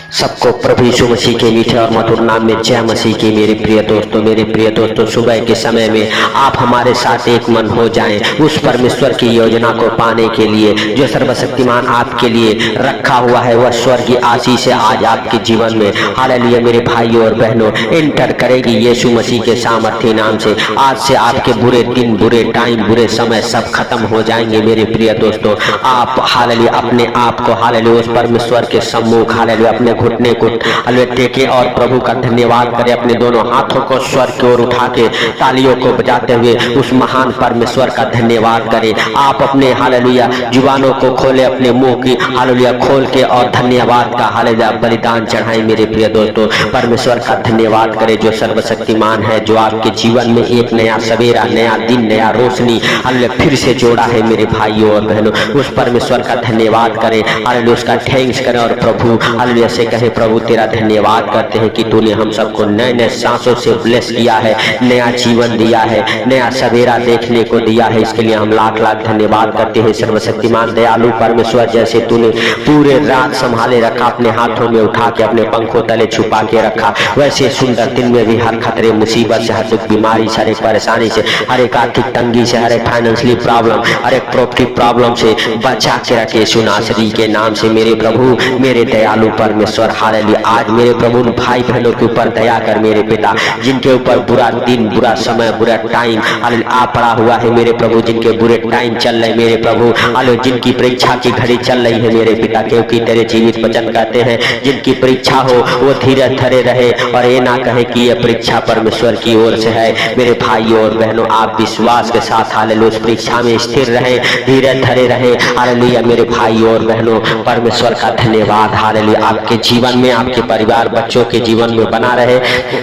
सबको प्रभु यीशु मसीह के मीठे और मधुर नाम में जय मसीह की। मेरे प्रिय दोस्तों, सुबह के समय में आप हमारे साथ एक मन हो जाएं उस परमेश्वर की योजना को पाने के लिए जो सर्वशक्तिमान आपके लिए रखा हुआ है। वह स्वर्गीय आशीष से आज आपके जीवन में हालेलुया मेरे भाइयों और बहनों एंटर करेगी यीशु मसीह के सामर्थ्य नाम से। आज से आपके बुरे दिन, बुरे टाइम, बुरे समय सब खत्म हो जाएंगे। मेरे प्रिय दोस्तों, आप हालेलुया अपने आप को हालेलुया उस परमेश्वर के सम्मुख हालेलुया अपने घुटने को हालेलुया टेके और प्रभु का धन्यवाद करें। अपने दोनों हाथों को स्वर्ग की ओर उठा के तालियों को बजाते हुए उस महान परमेश्वर का धन्यवाद करें। आप अपने हालेलुया जुबानों को खोले, अपने मुंह की हालेलुया खोल के और धन्यवाद का हालेलुया बलिदान चढ़ाएं। मेरे प्रिय दोस्तों, परमेश्वर का धन्यवाद करें जो सर्वशक्तिमान है, जो आपके जीवन में एक नया सवेरा, नया दिन, नया रोशनी हालेलुया फिर से जोड़ा है। मेरे भाइयों और बहनों, उस परमेश्वर का धन्यवाद करें, हालेलुया उसका थैंक्स करें और प्रभु हालेलुया से कहे प्रभु तेरा धन्यवाद करते हैं कि तूने हम सबको नए नए सांसों से ब्लेस किया है, नया जीवन दिया है, नया सवेरा देखने को दिया है। इसके लिए हम लाख लाख धन्यवाद करते हैं। सर्वशक्तिमान दयालु परमेश्वर, जैसे तूने पूरे रात संभाले रखा, अपने हाथों में उठा के अपने पंखों तले छुपा के रखा, वैसे सुंदर दिन में भी हर खतरे, मुसीबत से, हर दुख, बीमारी से, हर एक परेशानी से, हर एक आर्थिक तंगी से, हर एक फाइनेंशियली प्रॉब्लम, हर एक प्रॉपर्टी प्रॉब्लम से बचा के रखे यीशु नासरी के नाम से। मेरे प्रभु, मेरे दयालु परमेश्वर हालेलुया, आज मेरे प्रभु भाई बहनों के ऊपर दया कर मेरे पिता, जिनके ऊपर बुरा दिन, बुरा समय, बुरा टाइम हालेलुया आ पड़ा हुआ है। मेरे प्रभु, जिनके बुरे टाइम चल रहे मेरे प्रभु हालेलुया, जिनकी परीक्षा की घड़ी चल रही है मेरे पिता, क्योंकि तेरे जीवित वचन कहते हैं जिनकी परीक्षा हो वो धीरे धरे रहे और ये ना कहे कि यह परीक्षा परमेश्वर की ओर से है। मेरे भाइयों और बहनों, आप विश्वास के साथ हालेलुया उस परीक्षा में स्थिर रहे, धीरे धरे रहे हालेलुया। मेरे भाइयों और बहनों, परमेश्वर का धन्यवाद हालेलुया आपके जीवन में, आपके परिवार बच्चों के जीवन में बना रहे।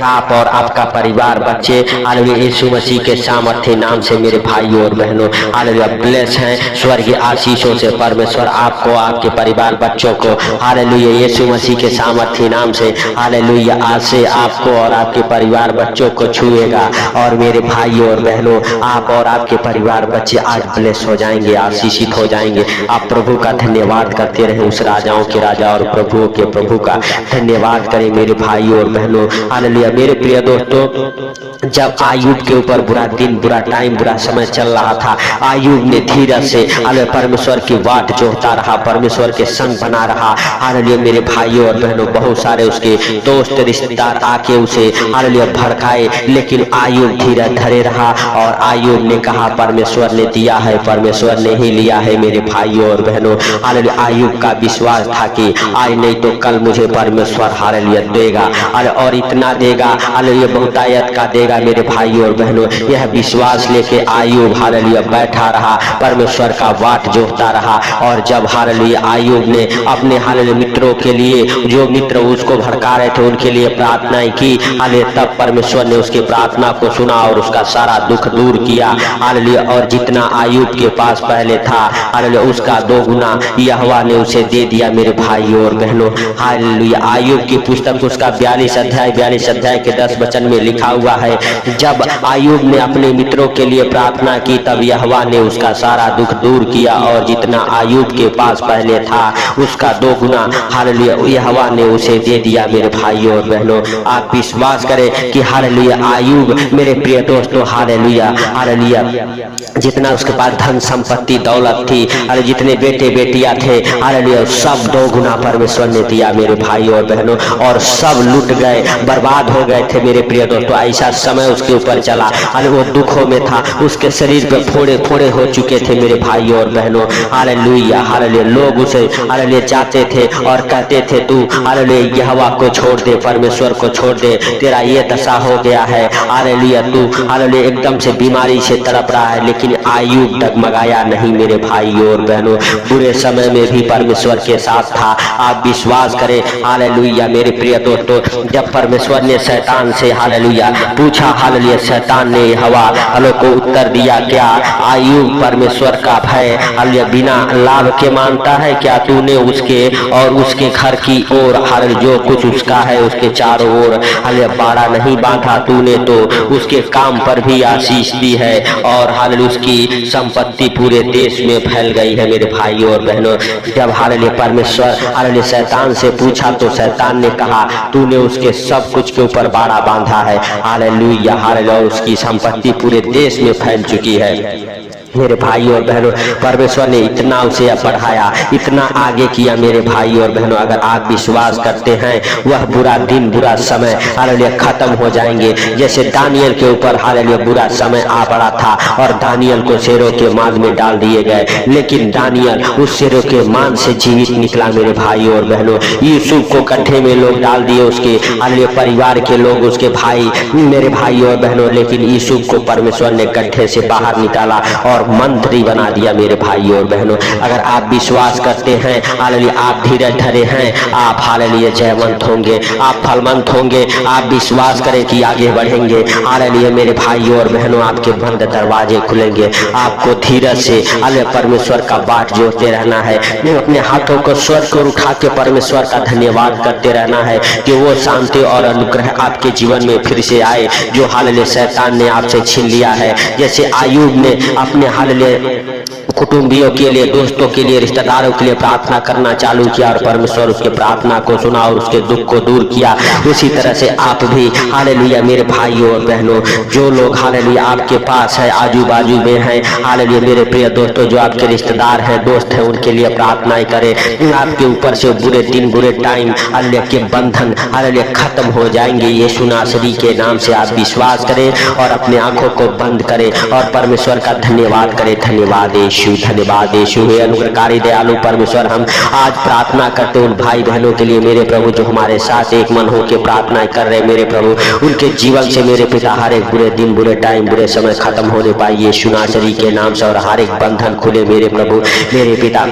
आप और आपका परिवार बच्चे हालेलुया यीशु मसीह के सामर्थ्य नाम से मेरे भाइयों और बहनों हालेलुया ब्लेस हैं स्वर्गीय आशीषों से। परमेश्वर आपको, आपके परिवार बच्चों को हालेलुया यीशु मसीह के सामर्थ्य नाम से हालेलुया आज से आपको और आपके परिवार बच्चों को छुएगा। और मेरे भाइयों और बहनों, आप और आपके परिवार बच्चे आज ब्लेस हो जाएंगे, आशीषित हो जाएंगे। आप प्रभु का धन्यवाद करते रहे, उस राजाओं के राजा और प्रभुओं के प्रभु का धन्यवाद करें मेरे भाइयों और बहनों हालेलुया। मेरे प्रिय दोस्तों, जब आयुब के ऊपर बुरा दिन, बुरा टाइम, बुरा समय चल रहा था, आयुब ने धीरज से हालेलुया परमेश्वर की वाट जोहता रहा, परमेश्वर के संग बना रहा हालेलुया। मेरे भाइयों और बहनों, बहुत सारे उसके दोस्त रिश्तेदार आके उसे हालेलुया भड़काए, लेकिन आयुब धीरज धरे रहा और आयुब ने कहा परमेश्वर ने दिया है, परमेश्वर ने ही लिया है। मेरे भाइयों और बहनों हालेलुया, आयुब का विश्वास था कि आज नहीं तो कल मुझे परमेश्वर हालेलुया देगा और इतना देगा हालेलुया बहुतायत का देगा। मेरे भाइयों और बहनों, यह विश्वास लेके आयुब हालेलुया बैठा रहा, परमेश्वर का वाट जोहता रहा। और जब हालेलुया आयुब ने अपने हालेलुया मित्रों के लिए, जो मित्र उसको भड़का रहे थे, उनके लिए प्रार्थनाएं की हालेलुया, तब परमेश्वर ने उसकी प्रार्थना को सुना और उसका सारा दुख दूर किया हालेलुया। और जितना आयुब के पास पहले था हालेलुया उसका 2 गुना यहोवा ने उसे दे दिया। मेरे भाइयों और बहनों हालेलुया, आयुब की पुस्तक उसका 42 अध्याय के 10 वचन में लिखा हुआ है, जब आयुब ने अपने मित्रों के लिए प्रार्थना की तब यहोवा ने उसका सारा दुख दूर किया और जितना आयुब के पास पहले था उसका 2 गुना हालेलुया यहोवा ने उसे दे दिया। मेरे भाइयों और बहनों, आप विश्वास करें कि हालेलुया आयुब, मेरे प्रिय दोस्तों हालेलुया हालेलुया, जितना उसके पास धन संपत्ति दौलत थी, अरे जितने बेटे बेटियां थे हालेलुया, सब 2 गुना परमेश्वर ने दिया। मेरे भाइयों और बहनों, और सब लूट गए, बर्बाद हो गए थे। मेरे प्रिय दोस्तों, ऐसा समय उसके ऊपर चला, अरे वो दुखों में था, उसके शरीर पे फोड़े फोड़े हो चुके थे। मेरे भाइयों और बहनों हालेलुया हालेलुया, लोग उसे हालेलुया जाते थे और कहते थे तू हालेलुया यहोवा को छोड़ दे, परमेश्वर को छोड़ दे, तेरा ये दशा हो गया है हालेलुया, तू हालेलुया एकदम से बीमारी से तड़प रहा है। लेकिन आयुब डगमगाया नहीं। मेरे भाइयों और बहनों, बुरे समय में भी परमेश्वर के साथ था। आप विश्वास करें हालेलुया। मेरे प्रिय दोस्तों, जब परमेश्वर ने शैतान से हालेलुया पूछा, हालेलुया शैतान ने हवा हलो को उत्तर दिया, क्या आयुब परमेश्वर का भय हालेलुया बिना लाभ के मानता है? क्या तूने उसके और उसके घर की ओर हालेलुया जो कुछ उसका है उसके चारों ओर हालेलुया बाड़ा नहीं बांधा? तूने तो उसके काम पर भी आशीष दी है और हालेलुया उसकी संपत्ति पूरे देश में फैल गई है। मेरे भाइयों और बहनों, जब हालेलुया परमेश्वर हालेलुया शैतान से पूछा तो शैतान ने कहा, तूने उसके सब कुछ के ऊपर बाड़ा बांधा है। Hallelujah, hallelujah. उसकी संपत्ति पूरे देश में फैल चुकी है। मेरे भाई और बहनों, परमेश्वर ने इतना उसे बढ़ाया, इतना आगे किया। मेरे भाई और बहनों, अगर आप विश्वास करते हैं, वह बुरा दिन, बुरा समय हालेलुया खत्म हो जाएंगे। जैसे दानियल के ऊपर हालेलुया बुरा समय आ पड़ा था और दानियल को शेरों के मांद में डाल दिए गए, लेकिन दानियल उस शेरों के मांद से जीवित निकला। मेरे भाई और बहनों, यूसुफ को गड्ढे में लोग डाल दिए, उसके हालेलुया परिवार के लोग, उसके भाई, मेरे भाई और बहनों, लेकिन यूसुफ को परमेश्वर ने गड्ढे से बाहर निकाला और मंत्री बना दिया। मेरे भाई और बहनों, अगर आप विश्वास करते हैं, हालेलुया आप धीरज धरे हैं, आप हालेलुया जयवंत होंगे, आप फलवंत होंगे। आप विश्वास करें कि आगे बढ़ेंगे। हालेलुया मेरे भाई और बहनों, आपके बंद दरवाजे खुलेंगे। आपको धीरज से हालेलुया परमेश्वर का बाट जोड़ते रहना है। अपने हाथों को स्वर्ग को उठा के परमेश्वर का धन्यवाद करते रहना है कि वो शांति और अनुग्रह आपके जीवन में फिर से आए, जो हालेलुया शैतान ने आपसे छीन लिया है। जैसे आयूब ने अपने हालेलुया कुटुंबियों के लिए, दोस्तों के लिए, रिश्तेदारों के लिए प्रार्थना करना चालू किया और परमेश्वर उसके प्रार्थना को सुना और उसके दुख को दूर किया। उसी तरह से आप भी हालेलुया मेरे भाइयों और बहनों, जो लोग हालेलुया आपके पास है, आजू बाजू में है, हालेलुया मेरे प्रिय दोस्तों, जो आपके रिश्तेदार हैं, दोस्त हैं, उनके लिए प्रार्थनाएं करें। आपके ऊपर से बुरे दिन, बुरे टाइम हालेलुया के बंधन हालेलुया खत्म हो जाएंगे। यीशु नासरी के नाम से आप विश्वास करें और अपने आंखों को बंद करें और परमेश्वर का धन्यवाद करें। धन्यवाद यीशु, धन्यवाद यीशु। हे अनुग्रहकारी दयालु परमेश्वर, हम आज प्रार्थना करते उन भाई बहनों के लिए मेरे प्रभु, जो हमारे साथ एक मन होकर प्रार्थना कर रहे मेरे प्रभु, उनके जीवन से मेरे पिता हर एक बुरे दिन, बुरे टाइम, बुरे समय खत्म होने पाए यीशु नासरी के नाम से, और हर एक बंधन खुले मेरे प्रभु, मेरे पिता।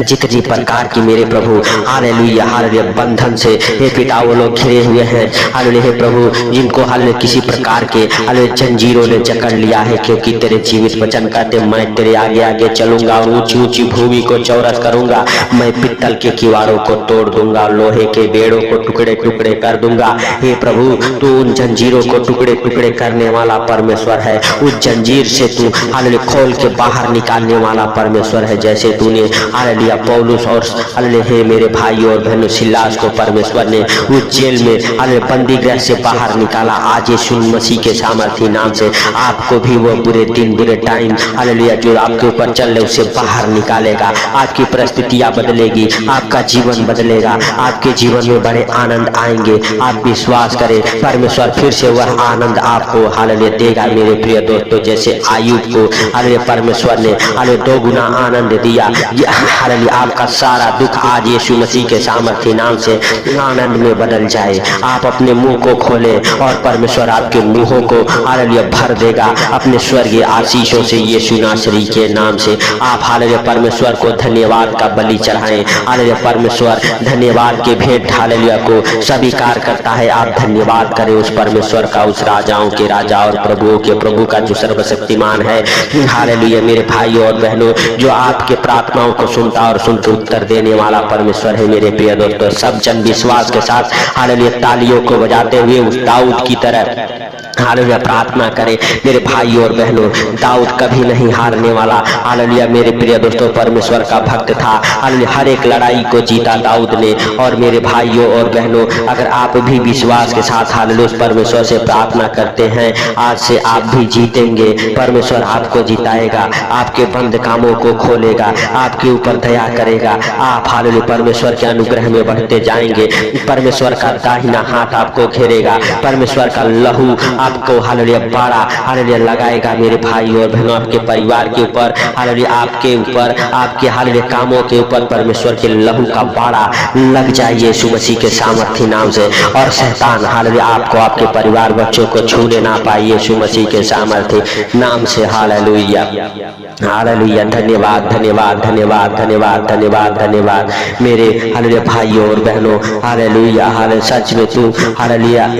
जितनी प्रकार की मेरे प्रभु हालेलुया हालेलुया बंधन से हे पिता वो लोग घिरे हुए हैं, हालेलुया हे प्रभु, जिनको हालेलुया किसी प्रकार के हालेलुया जंजीरों ने जकड़ लिया है, क्योंकि तेरे जीवित वचन कहते, मैं तेरे आगे आगे चलूंगा और ऊंची ऊंची भूमि को चौरस करूंगा। मैं पित्तल के किवाड़ों को तोड़ दूंगा, लोहे के बेड़ों को टुकड़े टुकड़े कर दूंगा। हे प्रभु, तू उन जंजीरों को टुकड़े टुकड़े करने वाला परमेश्वर है। उस जंजीर से तू हालेलुया खोल के बाहर निकालने वाला परमेश्वर है। जैसे तूने हालेलुया पौलुस और हालेलुया हे मेरे भाई और बहनों सिलास को परमेश्वर ने उस जेल में हालेलुया बंदी गृह से बाहर निकाला, आज यीशु मसीह के सामर्थी नाम से आपको भी वो बुरे दिन, बुरे टाइम हालेलुया जो आपके ऊपर चल रहे उसे बाहर निकालेगा। आपकी परिस्थितियां बदलेगी, आपका जीवन बदलेगा, आपके जीवन में बड़े आनंद आएंगे। आप विश्वास करें, परमेश्वर फिर से वह आनंद आपको हालेलुया देगा। मेरे प्रिय दोस्तों, जैसे आयूब को हालेलुया परमेश्वर ने हालेलुया 2 गुना आनंद दिया, हालेलुया आपका सारा दुख आज यीशु मसीह के सामर्थी नाम से आनंद में बदल जाए। आप अपने मुंह को खोले और परमेश्वर आपके मुंहों को हालेलुया भर देगा अपने स्वर्गीय आशीषों से यीशु नासरी के नाम से। आप हालेलुया परमेश्वर को धन्यवाद का बलि चढ़ाएं। हालेलुया परमेश्वर धन्यवाद के भेंट हालेलुया को स्वीकार करता है। आप धन्यवाद करें उस परमेश्वर का, उस राजाओं के राजा और प्रभुओं के प्रभु का, जो सर्वशक्तिमान है। हालेलुया मेरे भाइयों और बहनों, जो आपके प्रार्थनाओं को सुनता और सुनकर उत्तर देने वाला परमेश्वर है। मेरे प्रिय दोस्तों, सब जन विश्वास के साथ हालेलुया तालियों को बजाते हुए उस दाऊद की तरह हालेलुया प्रार्थना करें। मेरे भाई और बहनों, दाऊद कभी नहीं हारने वाला। हालेलुया मेरे प्रिय दोस्तों, परमेश्वर का भक्त था। हालेलुया हर एक लड़ाई को जीता दाऊद ने। और मेरे भाइयों और बहनों, अगर आप भी विश्वास के साथ हालेलुया उस परमेश्वर से प्रार्थना करते हैं, आज से आप भी जीतेंगे। परमेश्वर आपको जिताएगा, आपके बंद कामों को खोलेगा, आपके ऊपर दया करेगा। आप हालेलुया परमेश्वर के अनुग्रह में बढ़ते जाएंगे। परमेश्वर का दाहिना हाथ आपको घेरेगा, परमेश्वर का लहू आपको हालेलुया बाड़ा हालेलुया लगाएगा। मेरे भाई और बहनों, आपके परिवार के ऊपर हालेलुया, आपके ऊपर, आपके हालेलुया कामों के ऊपर परमेश्वर के लहू का बाड़ा लग जाए यीशु मसीह के सामर्थी नाम से। और शैतान हालेलुया आपको, आपके परिवार बच्चों को छूने ना पाए यीशु मसीह के सामर्थी नाम से। हालेलुया हालेलुया, धन्यवाद धन्यवाद धन्यवाद धन्यवाद धन्यवाद धन्यवाद मेरे हालेलुया भाइयों और बहनों। हालेलुया हालेलुया, सच में तू हालेलुया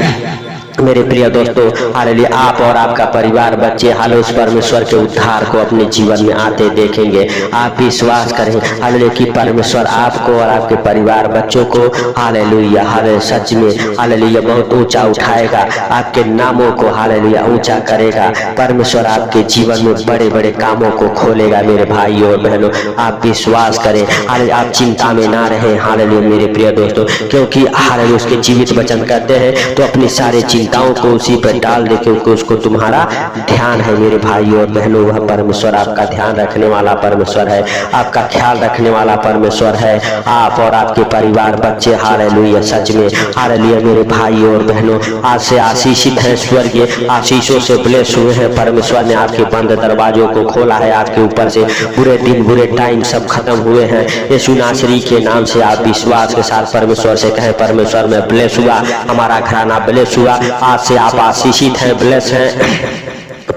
मेरे प्रिय दोस्तों, हालेलुया, आप और आपका परिवार, बच्चे हालेलुया उस परमेश्वर के उद्धार को अपने जीवन में आते देखेंगे। आप विश्वास करें हालेलुया कि परमेश्वर आपको और आपके परिवार बच्चों को हालेलुया हालेलुया सच में हालेलुया बहुत ऊंचा उठाएगा, आपके नामों को हालेलुया ऊंचा करेगा। परमेश्वर आपके जीवन में बड़े बड़े कामों को खोलेगा। मेरे भाई और बहनों, आप विश्वास करें हालेलुया, आप चिंता में ना रहें हालेलुया मेरे प्रिय दोस्तों, क्योंकि हालेलुया उसके जीवित वचन कहते हैं तो अपनी सारे चिंताओं को उसी पर डाल दे, क्योंकि उसको तुम्हारा ध्यान है। मेरे भाई और बहनों, वह परमेश्वर आपका ध्यान रखने वाला परमेश्वर है, आपका ख्याल रखने वाला परमेश्वर है। आप और आपके परिवार बच्चे हालेलुया सच में हालेलुया मेरे भाई और बहनों, आज से आशीषित हैं, स्वर्गीय आशीषों से ब्लेस हुए हैं। परमेश्वर ने आपके बंद दरवाजों को खोला है, आपके ऊपर से बुरे दिन बुरे टाइम सब खत्म हुए हैं। यीशु नासरी के नाम से आप विश्वास के साथ परमेश्वर से कहें, परमेश्वर में ब्लेस हुआ, हमारा घराना ब्लेस हुआ, आज से आप आशीषित हैं, ब्लेस हैं।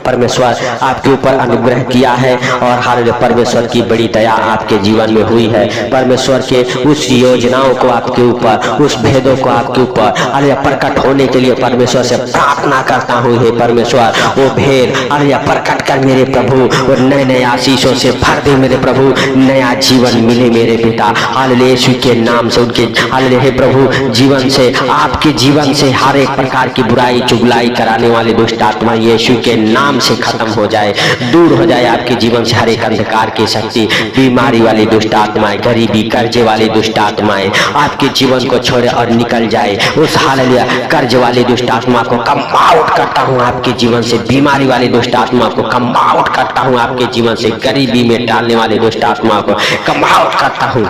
परमेश्वर आपके ऊपर अनुग्रह किया है और हालेलुया परमेश्वर की बड़ी दया आपके जीवन में हुई है। परमेश्वर के उस योजनाओं को आपके ऊपर, उस भेदों को आपके ऊपर हालेलुया प्रकट होने के लिए परमेश्वर से प्रार्थना करता हूँ। हे परमेश्वर, वो भेद हालेलुया प्रकट कर मेरे प्रभु, और नए नए आशीषों से भर दे मेरे प्रभु, नया जीवन मिले मेरे पिता हालेलुया यीशु के नाम से। उनके हालेलुया हे प्रभु जीवन से, आपके जीवन से हर एक प्रकार की बुराई चुगलाई कराने वाले दुष्ट आत्मा यीशु के नाम से खत्म हो जाए, दूर हो जाए आपके जीवन से हर एक अंधकार की शक्ति, बीमारी वाली दुष्ट आत्माएं, गरीबी कर्जे वाली दुष्ट आत्माएं आपके जीवन को छोड़े और निकल जाए। उस हालेलुया कर्ज वाली दुष्ट आत्मा को कम आउट करता हूँ आपके जीवन से, बीमारी वाली दुष्ट आत्मा को कम आउट करता हूँ आपके जीवन से, गरीबी में डालने वाली दुष्ट आत्मा को कम आउट करता हूँ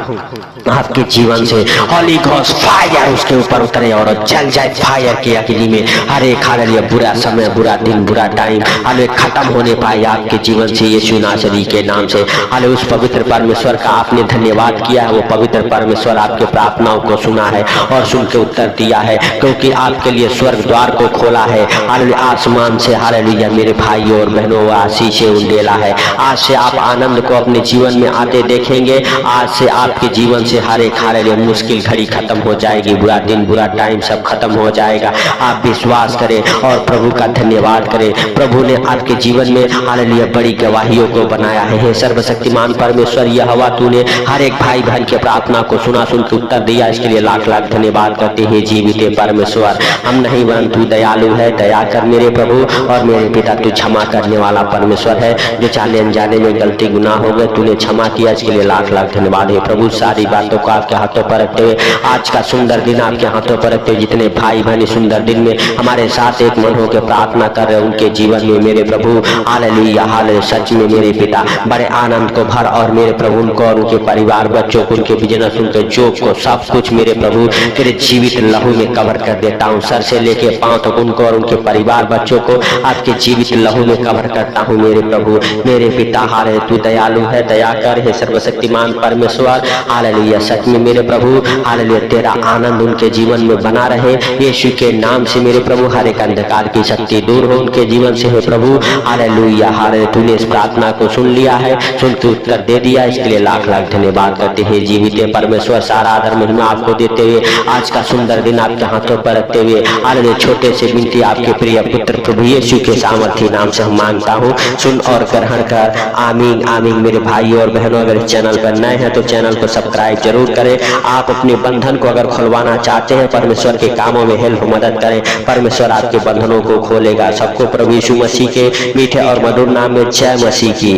आपके जीवन से। होली घोस्ट फायर उसके ऊपर उतरे और जल जाए फायर की अग्नि में। हर एक हालेलुया बुरा समय, बुरा दिन, बुरा टाइम हालेलुया खत्म होने पाए आपके जीवन से यीशु नासरी के नाम से। हालेलुया उस पवित्र परमेश्वर का आपने धन्यवाद किया है, वो पवित्र परमेश्वर आपके प्रार्थनाओं को सुना है और सुन के उत्तर दिया है, क्योंकि आपके लिए स्वर्ग द्वार को खोला है। हालेलुया आसमान से हालेलुया मेरे भाई और बहनों वो आशीषें उंडेला है। आज से आप आनंद को अपने जीवन में आते देखेंगे। आज से आपके जीवन से हर एक हालेलुया मुश्किल घड़ी खत्म हो जाएगी, बुरा दिन बुरा टाइम सब खत्म हो जाएगा। आप विश्वास करें और प्रभु का धन्यवाद करें। प्रभु ने आपके जीवन में हालेलुया बड़ी गवाहियों को बनाया है। हे सर्वशक्तिमान परमेश्वर यहोवा, तूने हर एक भाई बहन के प्रार्थना को सुना, सुन के उत्तर दिया, इसके लिए लाख लाख धन्यवाद करते हैं। जीवित परमेश्वर, हम नहीं वरन तू दयालु है, दया कर मेरे प्रभु और मेरे पिता, तू क्षमा करने वाला परमेश्वर है। जो जाने अनजाने में गलती गुनाह हो गए तूने क्षमा किया, इसके लिए लाख लाख धन्यवाद है प्रभु। सारी बातों को आपके हाथों पर रखते हुए, आज का सुंदर दिन आपके हाथों पर रखते हुए, जितने भाई बहन सुंदर दिन में हमारे साथ एक मन होकर प्रार्थना कर रहे, उनके जीवन में मेरे प्रभु हालेलुया हालेलुया सच में मेरे पिता बड़े आनंद को भर, और मेरे प्रभु उनको और उनके परिवार बच्चों को, उनके बिजनेस, उनके जॉब को, सब कुछ मेरे प्रभु तेरे जीवित लहू में कवर कर देता हूँ। सर से लेके पांव तक उनको और उनके परिवार बच्चों को आपके जीवित लहू में कवर करता हूँ मेरे प्रभु मेरे पिता। हालेलुया तू दयालु है, दया कर हे सर्वशक्तिमान परमेश्वर। हालेलुया सच में मेरे प्रभु हालेलुया तेरा आनंद उनके जीवन में बना रहे यीशु के नाम से मेरे प्रभु। हर एक अंधकार की शक्ति दूर हो उनके जीवन से हे प्रभु। हालेलुया हालेलुया तूने इस प्रार्थना को सुन लिया है, सुन के उत्तर दे दिया, इसके लिए लाख लाख धन्यवाद करते हैं। जीवित परमेश्वर सारा आदर महिमा आपको देते हुए, आज का सुंदर दिन आपके हाथों पर रखते हुए हालेलुया छोटे से विनती आपके प्रिय पुत्र प्रभु यीशु के सामर्थ्य नाम से हम मांगता हूँ, सुन और ग्रहण कर। आमीन आमीन। मेरे भाई और बहनों, अगर चैनल पर नए हैं तो चैनल को सब्सक्राइब जरूर करें। आप अपने बंधन को अगर खुलवाना चाहते हैं, परमेश्वर के कामों में हेल्प मदद करें, परमेश्वर आपके बंधनों को खोलेगा। सबको प्रभु यीशु मसीह के मीठे और मधुर नाम में जय मसीह की।